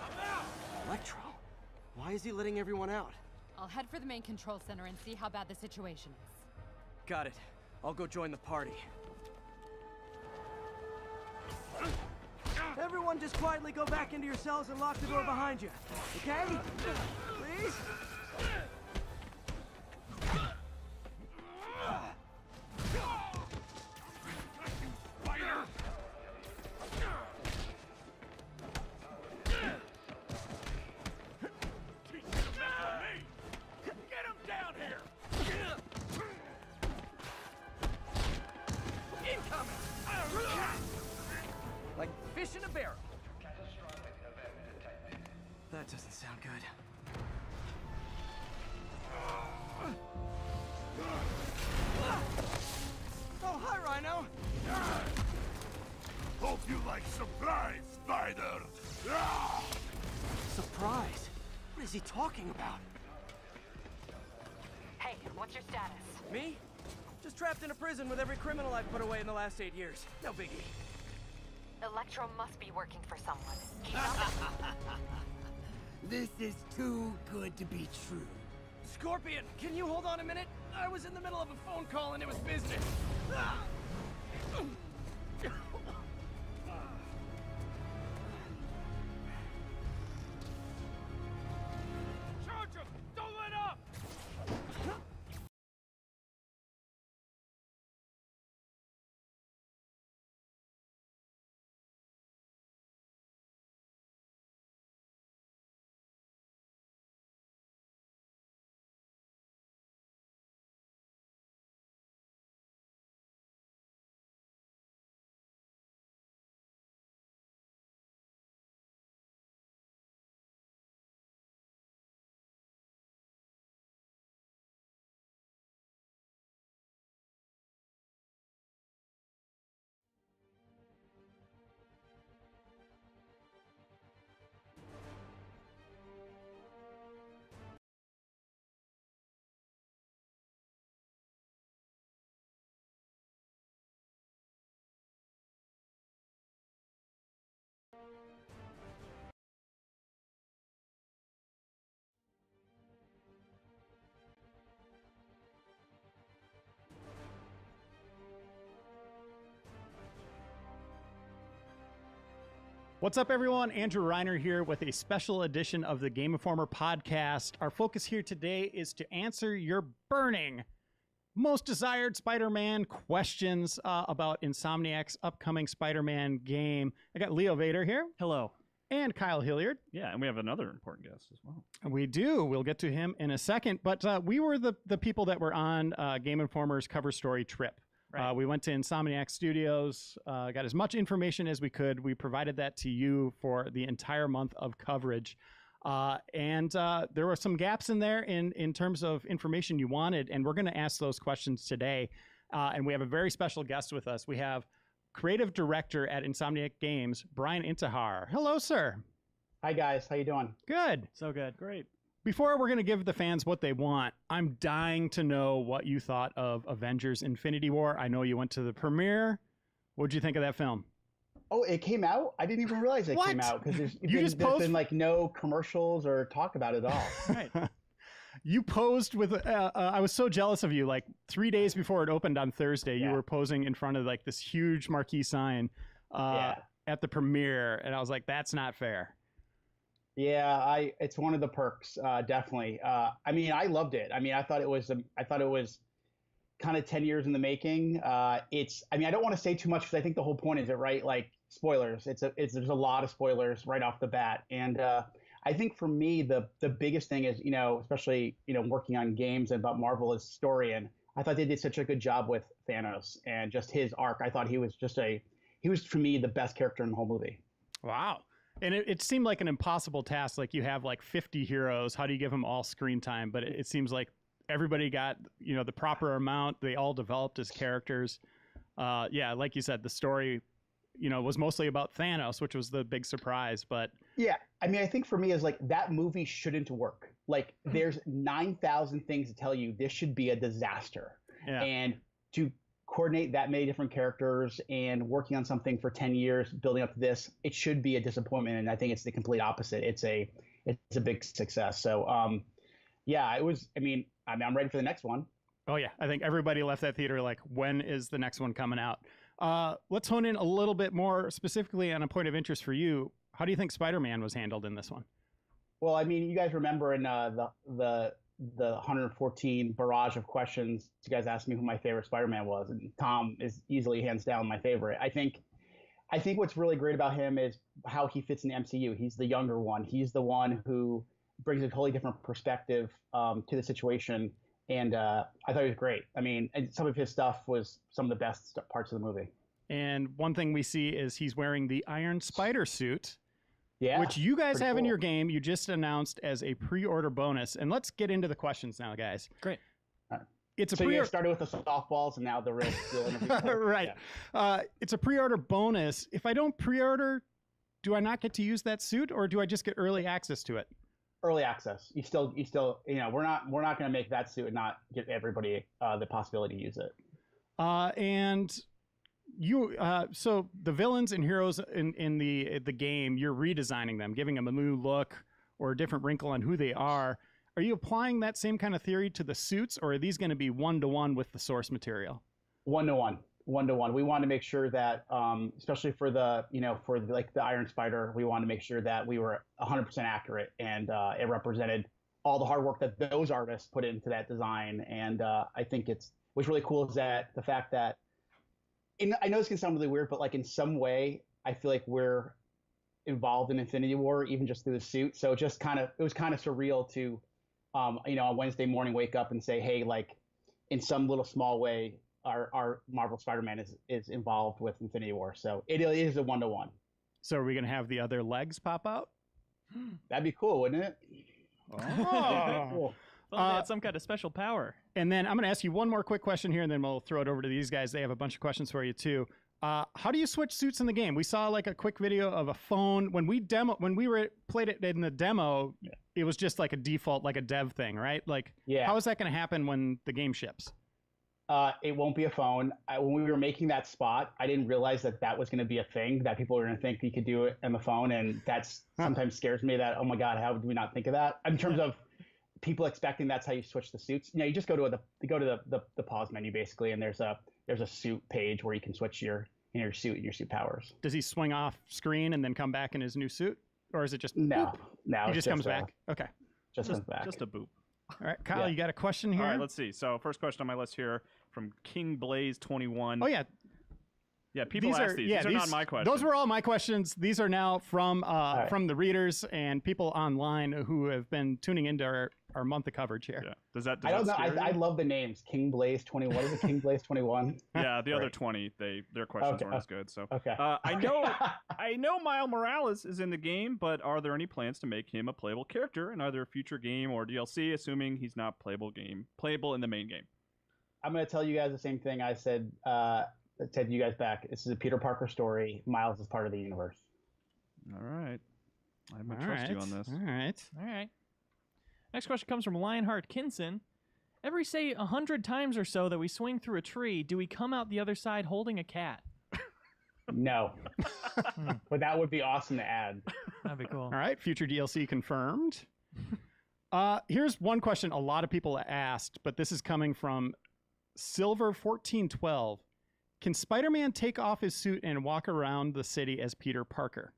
I'm out! Electro, why is he letting everyone out? I'll head for the main control center and see how bad the situation is. Got it. I'll go join the party. Everyone just quietly go back into your cells and lock the door behind you. Okay? Please? Like fish in a barrel. That doesn't sound good. Oh, hi, Rhino. Hope you like surprise, Spider. Surprise? What is he talking about? Hey, what's your status? Me? Just trapped in a prison with every criminal I've put away in the last 8 years. No biggie. Electro must be working for someone. Keep up. This is too good to be true. Scorpion, can you hold on a minute? I was in the middle of a phone call and it was business. Charge him! Don't let up! What's up, everyone? Andrew Reiner here with a special edition of the Game Informer podcast. Our focus here today is to answer your burning, most desired Spider-Man questions about Insomniac's upcoming Spider-Man game. I got Leo Vader here. Hello. And Kyle Hilliard. Yeah, and we have another important guest as well. We do. We'll get to him in a second. But we were the people that were on Game Informer's cover story trip. Right. We went to Insomniac Studios, got as much information as we could. We provided that to you for the entire month of coverage. And there were some gaps in there in terms of information you wanted, and we're going to ask those questions today. And we have a very special guest with us. We have creative director at Insomniac Games, Brian Intihar. Hello, sir. Hi, guys. How you doing? Good. So good. Great. before we're going to give the fans what they want, I'm dying to know what you thought of Avengers Infinity War. I know you went to the premiere. What'd you think of that film? Oh, it came out? I didn't even realize it came out because there's been like no commercials or talk about it at all. Right. You posed with, I was so jealous of you. Like 3 days before it opened on Thursday, you were posing in front of like this huge marquee sign at the premiere. And I was like, that's not fair. Yeah, it's one of the perks, definitely. I mean, I loved it. I mean, I thought it was kind of 10 years in the making. I mean, I don't want to say too much because I think the whole point is it, right? Like spoilers. There's a lot of spoilers right off the bat. And I think for me, the biggest thing is, especially, working on games and about Marvel as historian, I thought they did such a good job with Thanos and just his arc. I thought he was for me the best character in the whole movie. Wow. And it seemed like an impossible task. Like you have like 50 heroes. How do you give them all screen time? But it seems like everybody got, the proper amount. They all developed as characters. Yeah, like you said, the story, was mostly about Thanos, which was the big surprise. But yeah, I mean, I think for me is like that movie shouldn't work. Like there's 9,000 things to tell you this should be a disaster. Yeah. And to coordinate that many different characters and working on something for 10 years, building up to this, it should be a disappointment. And I think it's the complete opposite. It's a big success. So, yeah, it was, I mean, I'm ready for the next one. Oh yeah. I think everybody left that theater like, when is the next one coming out? Let's hone in a little bit more specifically on a point of interest for you. How do you think Spider-Man was handled in this one? Well, I mean, you guys remember in the 114 barrage of questions, you guys asked me who my favorite Spider-Man was, and Tom is easily hands down my favorite. I think what's really great about him is how he fits in the MCU. He's the younger one. He's the one who brings a totally different perspective to the situation, and I thought he was great. I mean, and some of his stuff was some of the best parts of the movie. And one thing we see is he's wearing the Iron Spider suit. Yeah, which you guys have in your game. You just announced as a pre-order bonus. And let's get into the questions now, guys. Great. It's a so you started with the softballs and now the real right. Yeah. It's a pre-order bonus. If I don't pre-order, do I not get to use that suit, or do I just get early access to it? Early access. You still, we're not going to make that suit and not give everybody the possibility to use it. And you so the villains and heroes in the game, you're redesigning them, giving them a new look or a different wrinkle on who they are. Are you applying that same kind of theory to the suits, or are these going to be one-to-one with the source material? One-to-one. We want to make sure that, especially for the Iron Spider, we want to make sure that we were 100% accurate, and it represented all the hard work that those artists put into that design. And I think what's really cool is that the fact that, I know this can sound really weird, but like in some way, I feel like we're involved in Infinity War, even just through the suit. So it was kind of surreal to, on Wednesday morning, wake up and say, hey, like in some little small way, our Marvel Spider-Man is involved with Infinity War. So it is a one-to-one. So are we going to have the other legs pop out? That'd be cool, wouldn't it? Oh, cool. Well, they had some kind of special power. And then I'm going to ask you one more quick question here, and then we'll throw it over to these guys. They have a bunch of questions for you too. How do you switch suits in the game? We saw like a quick video of a phone when we played it in the demo. Yeah. It was just like a default, like a dev thing, right? Like, yeah. How is that going to happen when the game ships? It won't be a phone. When we were making that spot, I didn't realize that was going to be a thing, that people were going to think you could do it on the phone, and that's sometimes scares me. That, oh my god, how did we not think of that? In terms of people expecting that's how you switch the suits. You just go to the pause menu basically, and there's a suit page where you can switch your suit and your suit powers. Does he swing off screen and then come back in his new suit, or is it just no? He just comes back. Okay, just comes back. Just a boop. All right, Kyle, you got a question here? All right, let's see. So first question on my list here from King Blaze 21. Oh yeah. Yeah, people ask these. These are not my questions. Those were all my questions. These are now from the readers and people online who have been tuning into our month of coverage here. Yeah. Does that scare you? I love the names. King Blaze 21. What is it? King Blaze 21? Yeah, the other 20, their questions weren't as good. So okay. I know Miles Morales is in the game, but are there any plans to make him a playable character in either a future game or DLC, assuming he's not playable in the main game? I'm going to tell you guys the same thing I said to you guys back. This is a Peter Parker story. Miles is part of the universe. All right. I'm going to trust you on this. All right. Next question comes from Lionheart Kinson. Every, say, 100 times or so that we swing through a tree, do we come out the other side holding a cat? No. But that would be awesome to add. That'd be cool. All right, future DLC confirmed. Here's one question a lot of people asked, but this is coming from Silver1412. Can Spider-Man take off his suit and walk around the city as Peter Parker?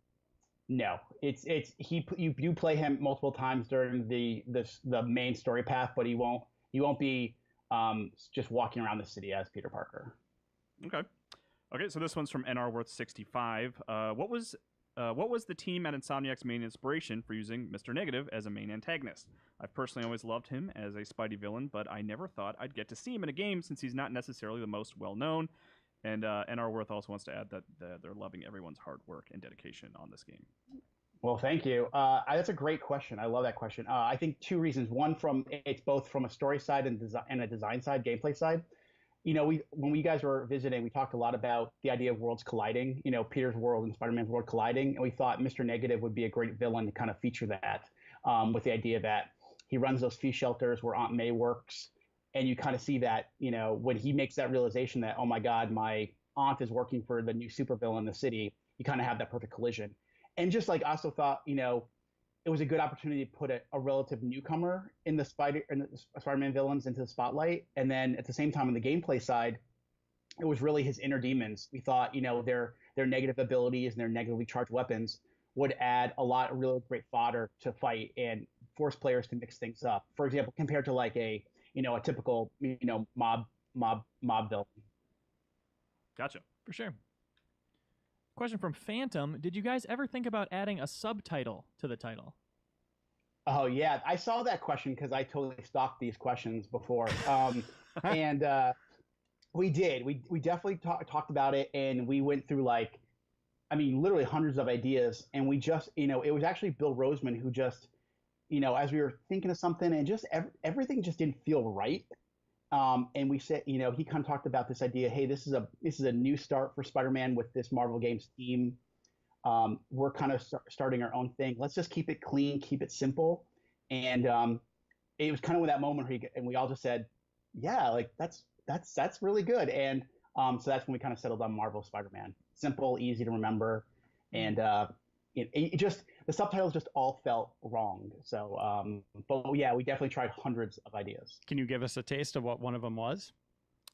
No, you do play him multiple times during the main story path, but he won't be just walking around the city as Peter Parker. Okay, so this one's from NRWorth65. What was the team at Insomniac's main inspiration for using Mr. Negative as a main antagonist? I've personally always loved him as a Spidey villain, but I never thought I'd get to see him in a game since he's not necessarily the most well-known. And NRWorth also wants to add that they're loving everyone's hard work and dedication on this game. Well, thank you. That's a great question. I love that question. I think two reasons. One, it's both from a story side and a design side, gameplay side. When we guys were visiting, we talked a lot about the idea of worlds colliding, Peter's world and Spider-Man's world colliding. And we thought Mr. Negative would be a great villain to kind of feature that with the idea that he runs those few shelters where Aunt May works. And you kind of see that, when he makes that realization that, oh, my God, my aunt is working for the new supervillain in the city, you kind of have that perfect collision. And just like I also thought, it was a good opportunity to put a relative newcomer in the Spider-Man villains into the spotlight. And then at the same time, on the gameplay side, it was really his inner demons. We thought, their negative abilities and their negatively charged weapons would add a lot of really great fodder to fight and force players to mix things up. For example, compared to like a typical, mob villain. Gotcha. For sure. Question from Phantom. Did you guys ever think about adding a subtitle to the title? Oh, yeah. I saw that question because I totally stalked these questions before. And we did. We definitely talked about it, and we went through literally hundreds of ideas. And we just, it was actually Bill Roseman who just, as we were thinking of something and just everything just didn't feel right. And we said, he kind of talked about this idea, hey, this is a new start for Spider-Man with this Marvel Games team. We're kind of starting our own thing. Let's just keep it clean, keep it simple. And it was kind of that moment where we all just said, yeah, like that's really good. And so that's when we kind of settled on Marvel Spider-Man. Simple, easy to remember, and it just the subtitles just all felt wrong. So, but yeah, we definitely tried hundreds of ideas. Can you give us a taste of what one of them was?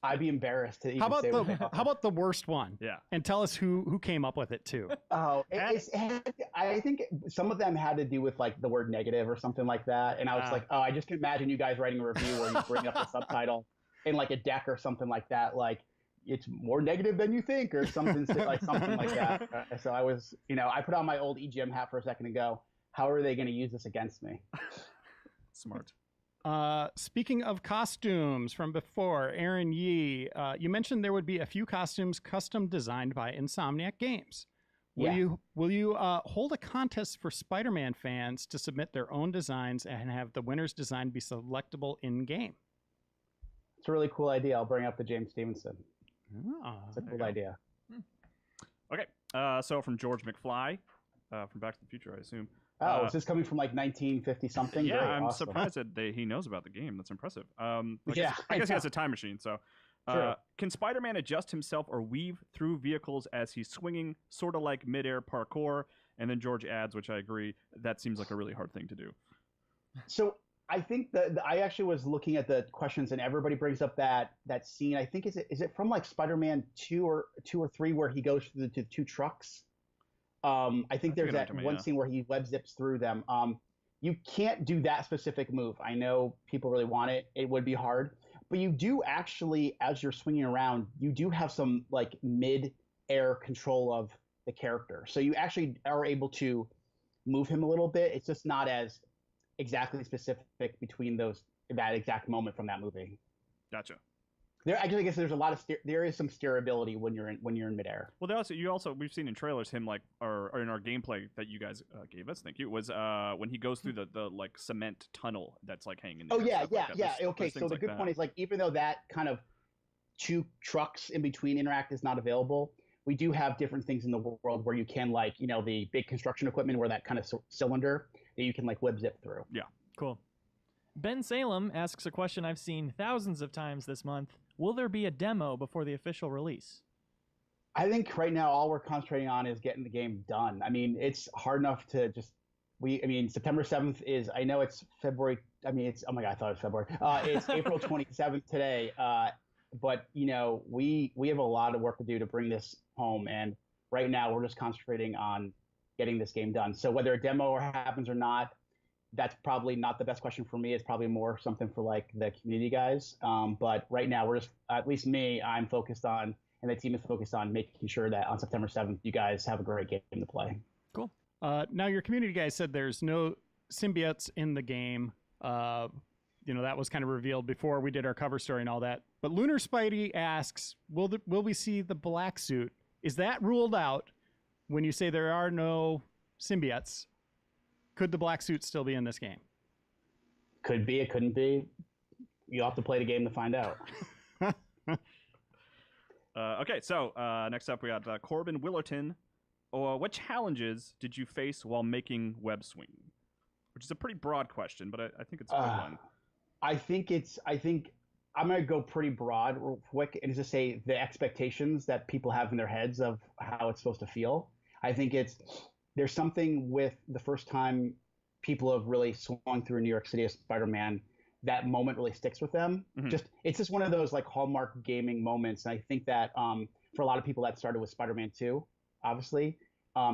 I'd be embarrassed to even how say. How about the worst one? Yeah, and tell us who came up with it too. Oh, I think some of them had to do with like the word negative or something like that, and I was like, oh, I just can imagine you guys writing a review where you bring up the subtitle in like a deck or something like that, like it's more negative than you think, or something like that. So I was, I put on my old EGM hat for a second and go, how are they going to use this against me? Smart. Speaking of costumes from before, Aaron Yee, you mentioned there would be a few costumes custom designed by Insomniac Games. Will you hold a contest for Spider-Man fans to submit their own designs and have the winner's design be selectable in game? It's a really cool idea. I'll bring up the James Stevenson. It's a cool idea. Okay, so from George McFly, from Back to the Future, I assume. Oh, is this coming from like 1950 something? Yeah, Great, I'm awesome. surprised that he knows about the game. That's impressive. I Yeah, guess he has a time machine. So, Sure. Can Spider-Man adjust himself or weave through vehicles as he's swinging, sort of like midair parkour? And then George adds, which I agree, that seems like a really hard thing to do. So I think that I actually was looking at the questions, and everybody brings up that scene. I think is it from like Spider-Man 2 or 3 where he goes through the two trucks. I think there's that one scene where he web zips through them. You can't do that specific move. I know people really want it. It would be hard, but you do actually, as you're swinging around, you do have some like mid-air control of the character. So you actually are able to move him a little bit. It's just not as exactly specific between that exact moment from that movie. Gotcha. I guess there's a lot of there is some steerability when you're in midair. Well, we've seen in trailers him like or in our gameplay that you guys gave us. Thank you. Was when he goes through the like cement tunnel that's like hanging. Oh yeah. Okay, so the good point is like even though that kind of two trucks in between interact is not available, we do have different things in the world where you can like the big construction equipment where that kind of cylinder that you can like web zip through. Yeah. Cool. Ben Salem asks a question I've seen thousands of times this month. Will there be a demo before the official release? I think right now all we're concentrating on is getting the game done. I mean, it's hard enough to just September 7th is, I know it's February. I mean, it's, oh my God, I thought it was February. It's April 27th today. But, you know, we have a lot of work to do to bring this home. And right now we're just concentrating on getting this game done. So whether a demo happens or not, that's probably not the best question for me. It's probably more something for like the community guys. But right now we're just, at least me, I'm focused on, and the team is focused on making sure that on September 7th, you guys have a great game to play. Cool. Now your community guys said there's no symbiotes in the game. You know, that was kind of revealed before we did our cover story and all that. But Lunar Spidey asks, will we see the black suit? Is that ruled out when you say there are no symbiotes? Could the black suit still be in this game? Could be, it couldn't be. You'll have to play the game to find out. Okay, so next up we got Corbin Willerton. What challenges did you face while making web swinging? Which is a pretty broad question, but I think it's a good one. I think I'm going to go pretty broad real quick and just say the expectations that people have in their heads of how it's supposed to feel. I think there's something with the first time people have really swung through New York City as Spider-Man, that moment really sticks with them. Mm-hmm. It's just one of those like hallmark gaming moments. And I think that for a lot of people that started with Spider-Man 2, obviously.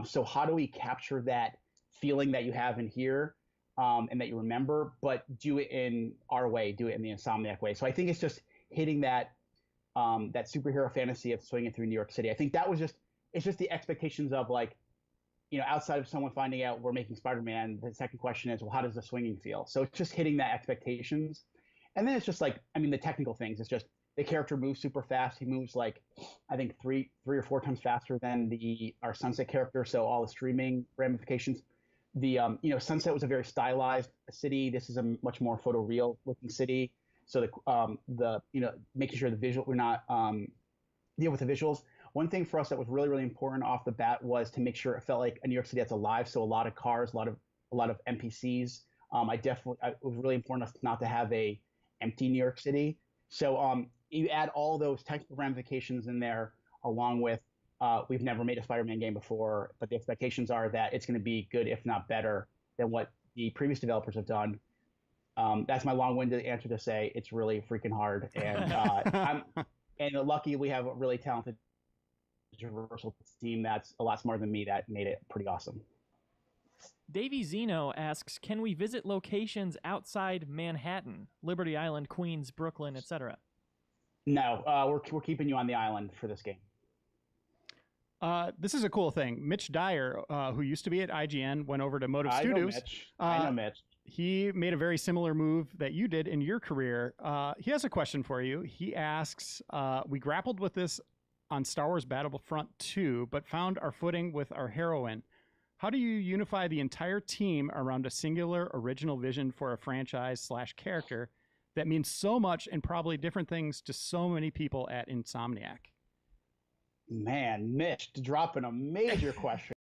So how do we capture that feeling that you have in here and that you remember, but do it in our way, do it in the Insomniac way. So I think it's just hitting that that superhero fantasy of swinging through New York City. I think that was it's just the expectations of like, you know, outside of someone finding out we're making Spider-Man, the second question is, well, how does the swinging feel? So it's just hitting that expectations. And then it's just like, I mean, the technical things, it's just the character moves super fast. He moves like, I think three or four times faster than our Sunset character. So all the streaming ramifications. The you know, Sunset was a very stylized city. This is a much more photoreal looking city. So the you know, making sure the visual, we're not deal with the visuals. One thing for us that was really, really important off the bat was to make sure it felt like a New York City that's alive. So a lot of cars, a lot of NPCs. It was really important not to have a empty New York City. So you add all those technical ramifications in there, along with we've never made a Spider-Man game before, but the expectations are that it's going to be good, if not better, than what the previous developers have done. That's my long-winded answer to say it's really freaking hard, and and lucky we have a really talented universal team that's a lot smarter than me that made it pretty awesome. Davey Zeno asks, can we visit locations outside Manhattan, Liberty Island, Queens, Brooklyn, etc.? No, we're keeping you on the island for this game. This is a cool thing. Mitch Dyer, who used to be at IGN, went over to Motive Studios. I know Mitch. He made a very similar move that you did in your career. He has a question for you. He asks, we grappled with this on Star Wars Battlefront 2, but found our footing with our heroine. How do you unify the entire team around a singular original vision for a franchise/character that means so much and probably different things to so many people at Insomniac? Man, Mitch, dropping a major question.